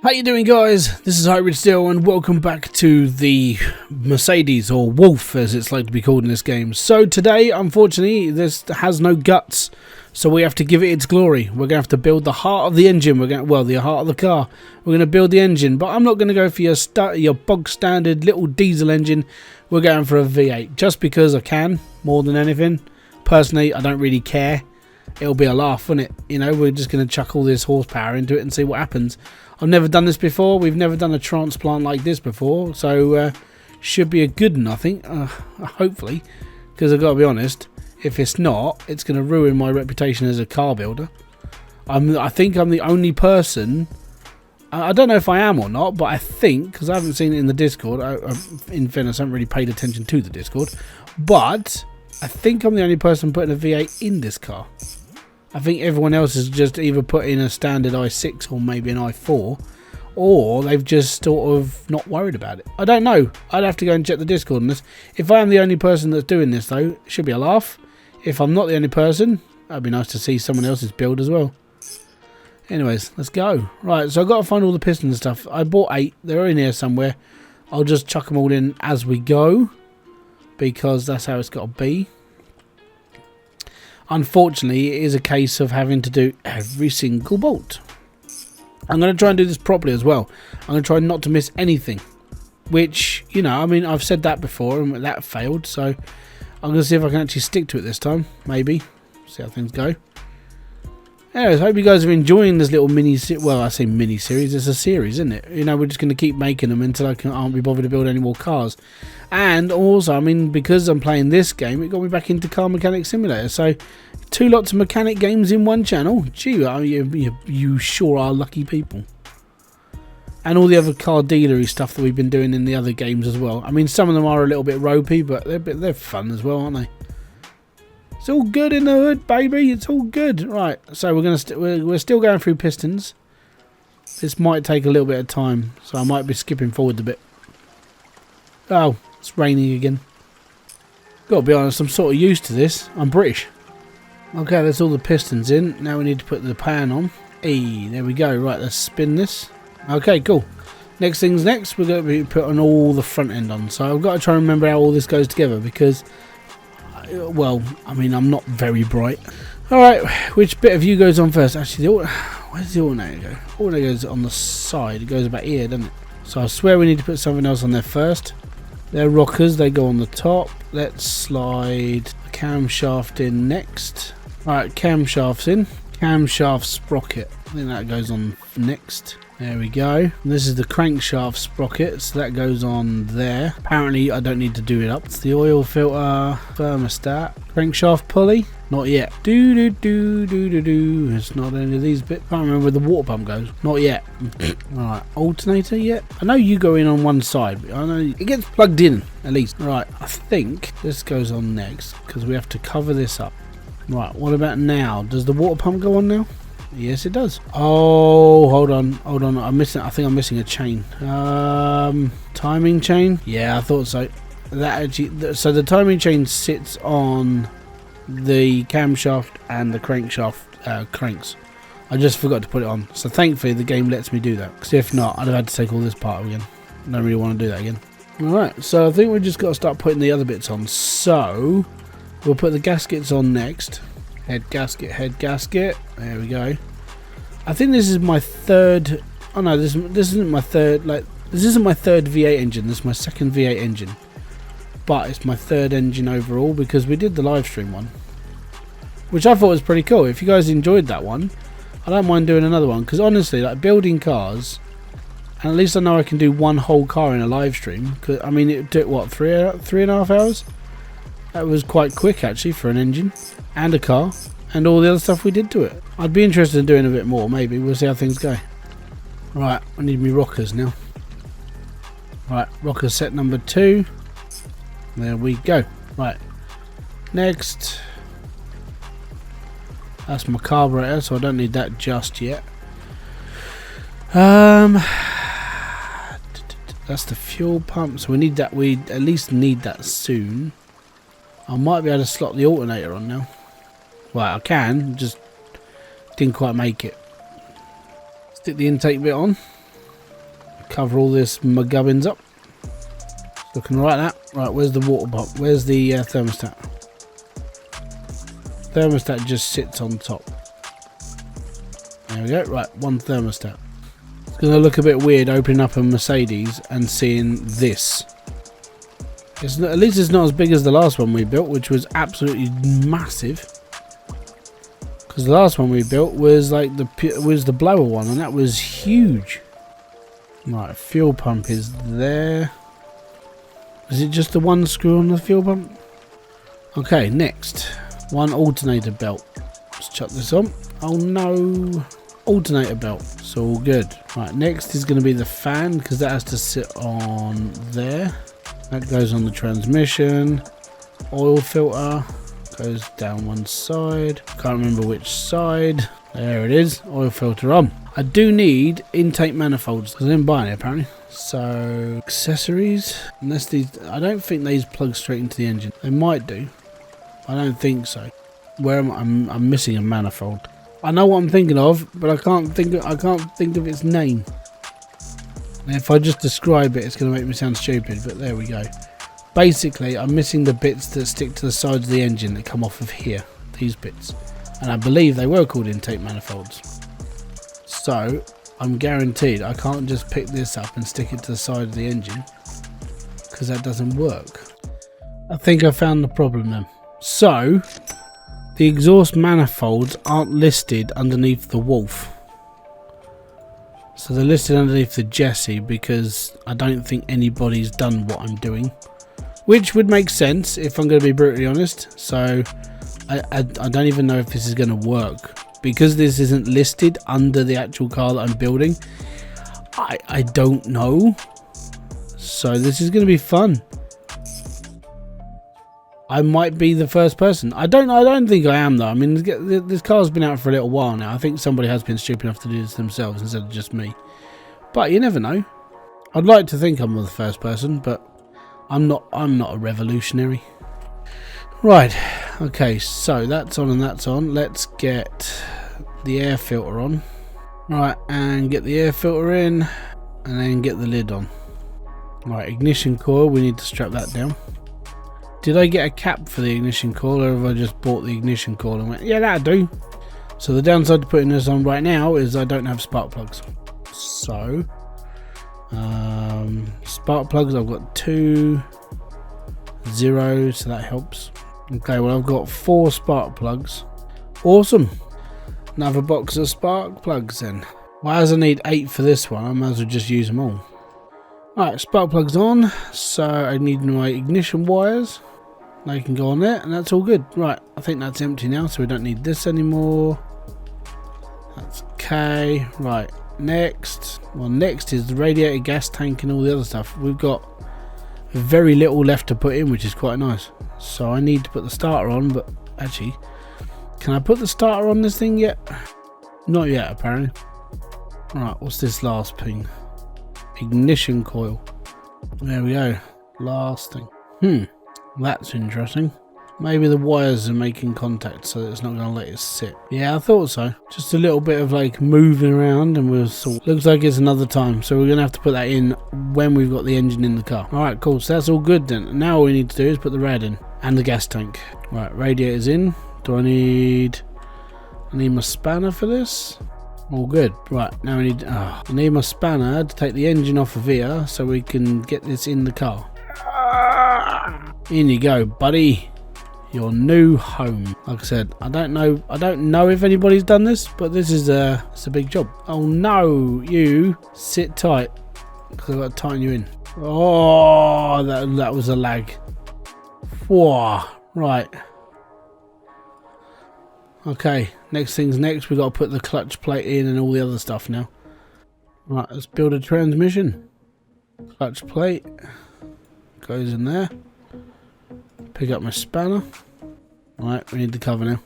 How you doing, guys? This is Hybridsteel and welcome back to the Mercedes, or Wolf as it's like to be called in this game. So today, unfortunately, this has no guts, so we have to give it its glory. We're going to have to build the heart of the engine. The heart of the car. We're going to build the engine, but I'm not going to go for your bog standard little diesel engine. We're going for a V8, just because I can, more than anything. Personally, I don't really care. It'll be a laugh, won't it? You know, we're just going to chuck all this horsepower into it and see what happens. I've never done this before. We've never done a transplant like this before, so should be a good one, I think. Hopefully, because I've got to be honest, if it's not, it's going to ruin my reputation as a car builder. I think I'm the only person. I don't know if I am or not, but I think, because I haven't seen it in the Discord. In fairness, I haven't really paid attention to the Discord, but I think I'm the only person putting a V8 in this car. I think everyone else has just either put in a standard i6 or maybe an i4, or they've just sort of not worried about it. I don't know. I'd have to go and check the Discord on this. If I am the only person that's doing this, though, it should be a laugh. If I'm not the only person, that'd be nice to see someone else's build as well. Anyways, let's go. Right, so I've got to find all the pistons and stuff. I bought 8. They're in here somewhere. I'll just chuck them all in as we go, because that's how it's got to be. Unfortunately, it is a case of having to do every single bolt. I'm going to try and do this properly as well. I'm going to try not to miss anything. Which, you know, I mean, I've said that before and that failed. So I'm going to see if I can actually stick to it this time. Maybe. See how things go. Anyways, I hope you guys are enjoying this little well, I say mini series. It's a series, isn't it? You know, we're just going to keep making them until I can't be bothered to build any more cars. And also, I mean, because I'm playing this game, it got me back into Car Mechanic Simulator. So, 2 lots of mechanic games in one channel. Gee, you sure are lucky people. And all the other car dealery stuff that we've been doing in the other games as well. I mean, some of them are a little bit ropey, but they're fun as well, aren't they? It's all good in the hood, baby. It's all good. Right, so we're still going through pistons. This might take a little bit of time, so I might be skipping forward a bit. Oh, it's raining again. Gotta be honest, I'm sort of used to this. I'm British. Okay, there's all the pistons in. Now we need to put the pan on. Hey, there we go. Right, let's spin this. Okay, cool. Next thing's next. We're going to be putting all the front end on. So I've got to try and remember how all this goes together because, well, I mean, I'm not very bright. Alright, which bit of you goes on first? Actually, where's the alternator go? Alternator goes on the side. It goes about here, doesn't it? So I swear we need to put something else on there first. They're rockers. They go on the top. Let's slide the camshaft in next. Alright, camshaft's in. Camshaft sprocket. I think that goes on next. There we go. And this is the crankshaft sprocket, so that goes on there. Apparently, I don't need to do it up. It's the oil filter, thermostat, crankshaft pulley. Not yet. Do. It's not any of these bits. Can't remember where the water pump goes. Not yet. Alright, alternator yet? I know you go in on one side, but I know it gets plugged in at least. Alright, I think this goes on next because we have to cover this up. Right, what about now? Does the water pump go on now? Yes, it does. Oh, hold on. I'm missing. I think I'm missing a chain. Timing chain. Yeah, I thought so. That actually. So the timing chain sits on the camshaft and the crankshaft cranks. I just forgot to put it on. So thankfully the game lets me do that. Because if not, I'd have had to take all this part again. I don't really want to do that again. All right. So I think we just got to start putting the other bits on. So we'll put the gaskets on next. Head gasket. There we go. I think this is my third. Oh no, this isn't my third. This isn't my third V8 engine. This is my second V8 engine, but it's my third engine overall because we did the live stream one, which I thought was pretty cool. If you guys enjoyed that one, I don't mind doing another one because honestly, like building cars, and at least I know I can do one whole car in a live stream. Cause I mean, it took what 3.5 hours. That was quite quick actually for an engine and a car and all the other stuff we did to it. I'd be interested in doing a bit more, maybe. We'll see how things go. Right, I need me rockers now. Right, rocker set number 2. There we go. Right, next. That's my carburetor, so I don't need that just yet. That's the fuel pump, so we need that. We at least need that soon. I might be able to slot the alternator on now. Well, I can, just didn't quite make it. Stick the intake bit on. cover all this gubbins up. Looking right at that. Right, where's the water pump? Where's the thermostat? Thermostat just sits on top. There we go. Right, one thermostat. It's going to look a bit weird opening up a Mercedes and seeing this. It's not, at least it's not as big as the last one we built, which was absolutely massive. Because the last one we built was like the blower one, and that was huge. Right, fuel pump is there. Is it just the one screw on the fuel pump? Okay, next. One alternator belt. Let's chuck this on. Oh no. Alternator belt. It's all good. Right, next is going to be the fan, because that has to sit on there. That goes on the transmission. Oil filter goes down one side. Can't remember which side. There it is. Oil filter on. I do need intake manifolds because I didn't buy any apparently. So accessories. Unless these, I don't think these plug straight into the engine. They might do. I don't think so. Where am I? I'm missing a manifold. I know what I'm thinking of, but I can't think of its name. And if I just describe it, it's going to make me sound stupid, but there we go. Basically, I'm missing the bits that stick to the sides of the engine that come off of here. These bits. And I believe they were called intake manifolds. So, I'm guaranteed I can't just pick this up and stick it to the side of the engine, because that doesn't work. I think I found the problem then. So, the exhaust manifolds aren't listed underneath the Wolf. So they're listed underneath the Jesse because I don't think anybody's done what I'm doing. Which would make sense if I'm going to be brutally honest. So I don't even know if this is going to work. Because this isn't listed under the actual car that I'm building. I don't know. So this is going to be fun. I might be the first person. I don't think I am though. I mean, this car's been out for a little while now. I think somebody has been stupid enough to do this themselves instead of just me. But you never know. I'd like to think I'm the first person, but I'm not a revolutionary. Right. Okay, so that's on and that's on. Let's get the air filter on. Right, and get the air filter in, and then get the lid on. Right, ignition coil, we need to strap that down. Did I get a cap for the ignition coil, or have I just bought the ignition coil and went, yeah, that'll do? So the downside to putting this on right now is I don't have spark plugs. So, spark plugs, I've got 2, 0, so that helps. Okay, well I've got 4 spark plugs. Awesome. Another box of spark plugs then. Well, as I need 8 for this one, I might as well just use them all. Alright, spark plugs on, so I need my ignition wires. They can go on there, and that's all good. Right, I think that's empty now, so we don't need this anymore. That's okay. Right, next. Well, next is the radiator, gas tank, and all the other stuff. We've got very little left to put in, which is quite nice. So I need to put the starter on, but actually, can I put the starter on this thing yet? Not yet, apparently. Right, what's this last ping? Ignition coil. There we go. Last thing. That's interesting. Maybe the wires are making contact, so it's not going to let it sit. Yeah, I thought so. Just a little bit of like moving around, and we'll sort. Looks like it's another time, so we're going to have to put that in when we've got the engine in the car. Alright, cool. So that's all good then. Now all we need to do is put the rad in and the gas tank. Right, radiator's in. Do I need my spanner for this? All good. Right, now I need my spanner to take the engine off of here so we can get this in the car. In you go, buddy. Your new home. Like I said, I don't know if anybody's done this, but this is it's a big job. Oh no, you sit tight, because I've got to tighten you in. Oh, that was a lag. Whoa, right. Okay, next thing's next. We've got to put the clutch plate in and all the other stuff now. Right, let's build a transmission. Clutch plate goes in there. Pick up my spanner. Right, we need the cover now.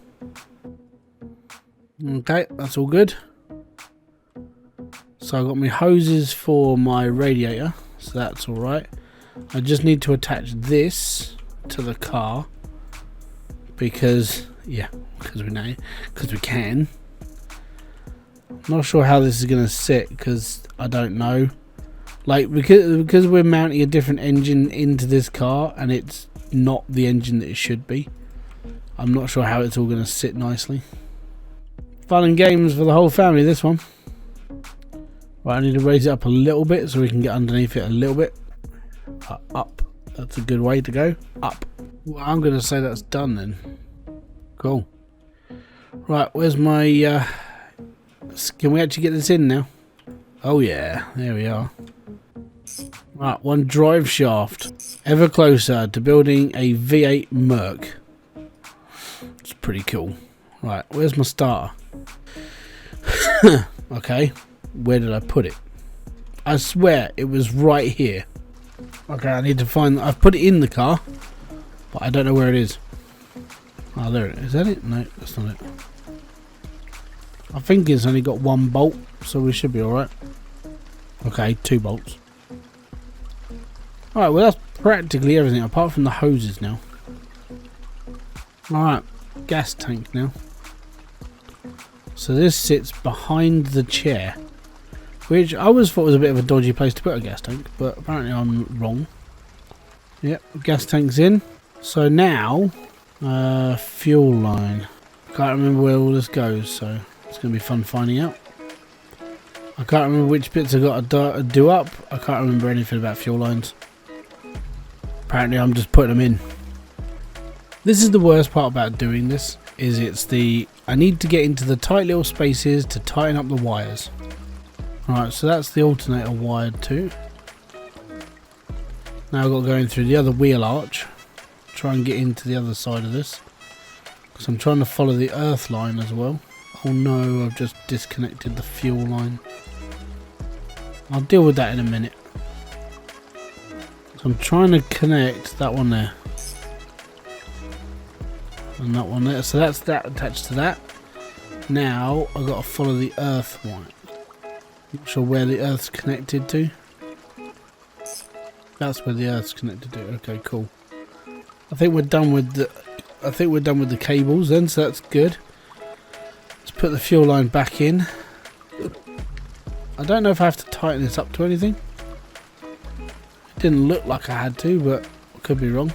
Okay, that's all good. So I've got my hoses for my radiator, so that's all right. I just need to attach this to the car because, yeah, because we can. Not sure how this is going to sit because I don't know. Like, because we're mounting a different engine into this car, and it's not the engine that it should be. I'm not sure how it's all going to sit nicely. Fun and games for the whole family, this one. Right, I need to raise it up a little bit so we can get underneath it a little bit. Up. That's a good way to go. Up. Well, I'm going to say that's done then. Cool. Right, where's my... can we actually get this in now? Oh yeah, there we are. Right, one drive shaft. Ever closer to building a V8 Merc. It's pretty cool. Right, where's my starter? Okay, where did I put it? I swear it was right here. Okay, I need to find... I've put it in the car, but I don't know where it is. Oh, there it is. Is that it? No, that's not it. I think it's only got one bolt, so we should be alright. Okay, 2 bolts. Alright, well that's practically everything, apart from the hoses now. Alright, gas tank now. So this sits behind the chair, which I always thought was a bit of a dodgy place to put a gas tank, but apparently I'm wrong. Yep, gas tank's in. So now, fuel line. Can't remember where all this goes, so it's going to be fun finding out. I can't remember which bits I got to do up. I can't remember anything about fuel lines. Apparently I'm just putting them in. This is the worst part about doing this, is it's the... I need to get into the tight little spaces to tighten up the wires. Alright, so that's the alternator wired too. Now I've got to go in through the other wheel arch. Try and get into the other side of this. Because I'm trying to follow the earth line as well. Oh no, I've just disconnected the fuel line. I'll deal with that in a minute. So I'm trying to connect that one there. And that one there. So that's that attached to that. Now I've got to follow the earth one. Not sure where the earth's connected to. That's where the earth's connected to. Okay, cool. I think we're done with the cables then, so that's good. Let's put the fuel line back in. I don't know if I have to tighten this up to anything. It didn't look like I had to, but I could be wrong.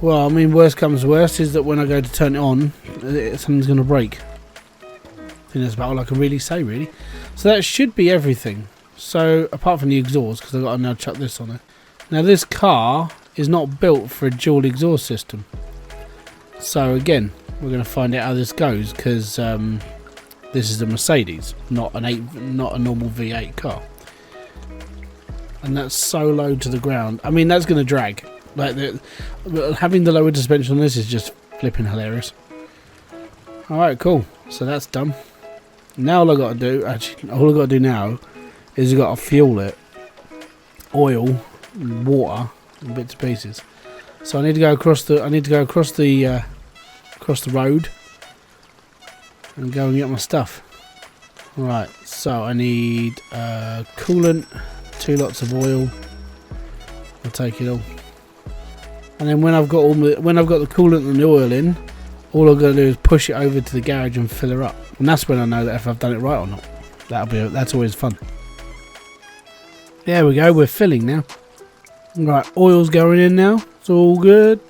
Well, I mean, worst comes worst is that when I go to turn it on, something's going to break. I think that's about all I can really say, really. So that should be everything. So, apart from the exhaust, because I've got to now chuck this on it. Now, this car is not built for a dual exhaust system. So, again, we're going to find out how this goes, because this is a Mercedes, not a normal V8 car. And that's so low to the ground. I mean, that's going to drag. Like having the lower suspension on this is just flipping hilarious. Alright, cool. So that's done. Now all I've got to do, actually, all I've got to do now is I've got to fuel it. Oil, water, and bits and pieces. So I need to go across the road and go and get my stuff. Right, so I need coolant, 2 lots of oil. I'll take it all. And then when I've got the coolant and the oil in, all I've got to do is push it over to the garage and fill her up. And that's when I know that if I've done it right or not. That's always fun. There we go, we're filling now. Right, oil's going in now. It's all good.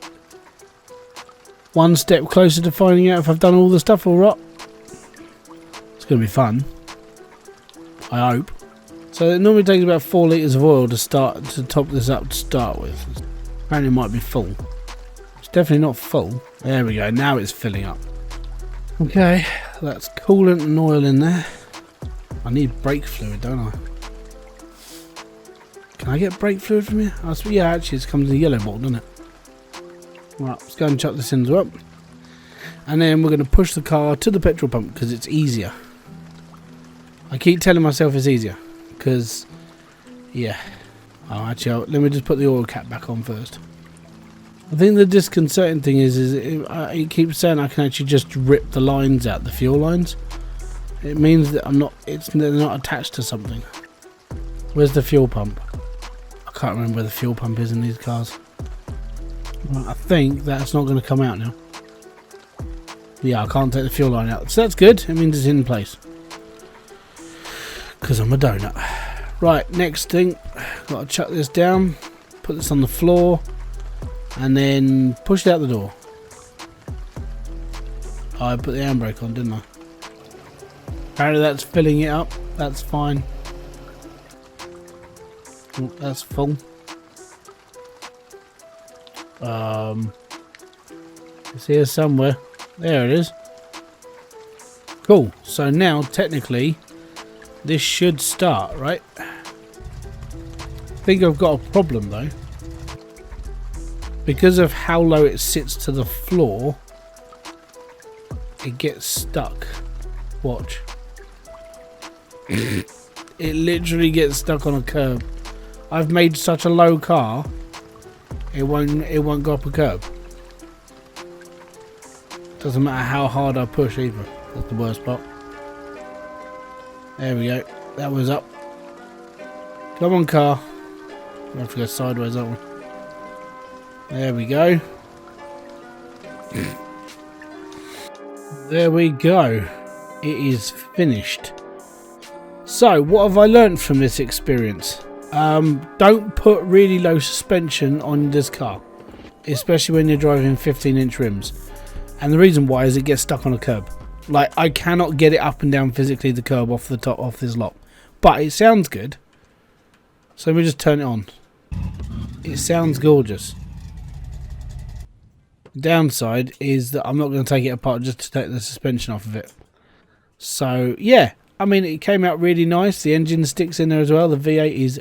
One step closer to finding out if I've done all the stuff all right. It's going to be fun. I hope. So it normally takes about 4 litres of oil to top this up to start with. Apparently it might be full. It's definitely not full. There we go, now it's filling up. Okay, that's coolant and oil in there. I need brake fluid, don't I? Can I get brake fluid from here? Yeah, actually it comes in a yellow bottle, doesn't it? Right, let's go and chuck this in as well. And then we're going to push the car to the petrol pump because it's easier. I keep telling myself it's easier. Because, yeah. Oh, actually, let me just put the oil cap back on first. I think the disconcerting thing is it keeps saying I can actually just rip the lines out, the fuel lines. It means that they're not attached to something. Where's the fuel pump? I can't remember where the fuel pump is in these cars. Well, I think that's not going to come out now. Yeah, I can't take the fuel line out. So that's good. It means it's in place. Because I'm a donut. Right, next thing, got to chuck this down, put this on the floor, and then push it out the door. Oh, I put the handbrake on, didn't I? Apparently that's filling it up. That's fine. Oh, that's full. It's here somewhere. There it is. Cool. So now, technically, this should start, right? I think I've got a problem though. Because of how low it sits to the floor, it gets stuck. Watch. It literally gets stuck on a curb. I've made such a low car, it won't go up a curb. Doesn't matter how hard I push either. That's the worst part. There we go. That was up. Come on, car. I have to go sideways, that one. There we go. There we go. It is finished. So, what have I learned from this experience? Don't put really low suspension on this car, especially when you're driving 15-inch rims. And the reason why is it gets stuck on a curb. Like, I cannot get it up and down physically the curb off the top off this lot. But it sounds good. So let me just turn it on. It sounds gorgeous. The downside is that I'm not going to take it apart just to take the suspension off of it. So, yeah. I mean, it came out really nice. The engine sticks in there as well. The V8 is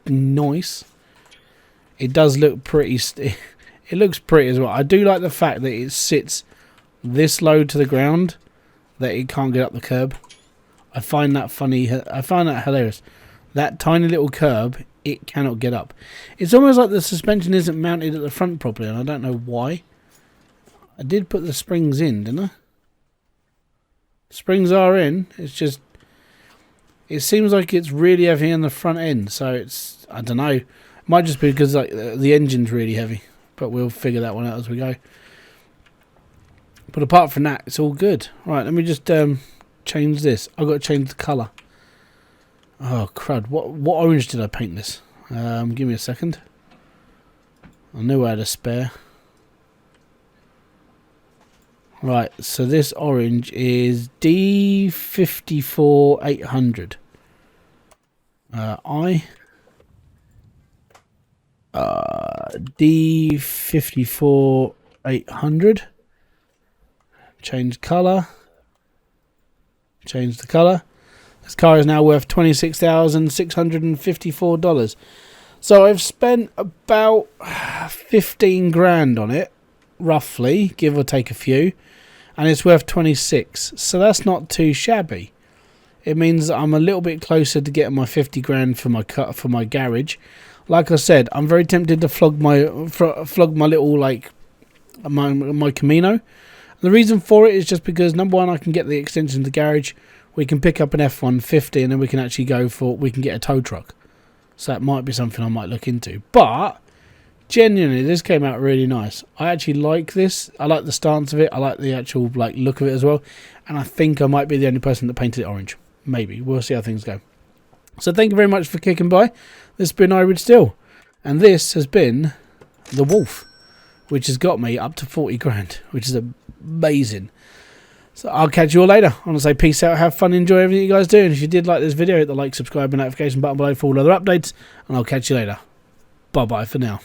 nice. It does look pretty. It looks pretty as well. I do like the fact that it sits this low to the ground that it can't get up the curb. I find that funny. I find that hilarious. That tiny little curb, it cannot get up. It's almost like the suspension isn't mounted at the front properly, and I don't know why. I did put the springs in, didn't I? Springs are in. It's just, it seems like it's really heavy on the front end. So it's, I don't know. It might just be because like the engine's really heavy, but we'll figure that one out as we go. But apart from that, it's all good. Right, let me just change this. I've got to change the colour. Oh crud! What orange did I paint this? Give me a second. I knew I had a spare. Right, so this orange is D54800. D54800. Change colour. Change the colour. This car is now worth $26,654. So I've spent about 15 grand on it, roughly, give or take a few, and it's worth 26. So that's not too shabby. It means that I'm a little bit closer to getting my 50 grand for my garage. Like I said, I'm very tempted to flog my little like my Camino. The reason for it is just because, number one, I can get the extension to the garage. We can pick up an F-150 and then we can actually we can get a tow truck. So that might be something I might look into. But, genuinely, this came out really nice. I actually like this. I like the stance of it. I like the actual like look of it as well. And I think I might be the only person that painted it orange. Maybe. We'll see how things go. So thank you very much for kicking by. This has been Hybridsteel. And this has been the Wolf, which has got me up to 40 grand, which is amazing. So I'll catch you all later. I want to say peace out, have fun, enjoy everything you guys do. And if you did like this video, hit the like, subscribe and notification button below for all other updates. And I'll catch you later. Bye bye for now.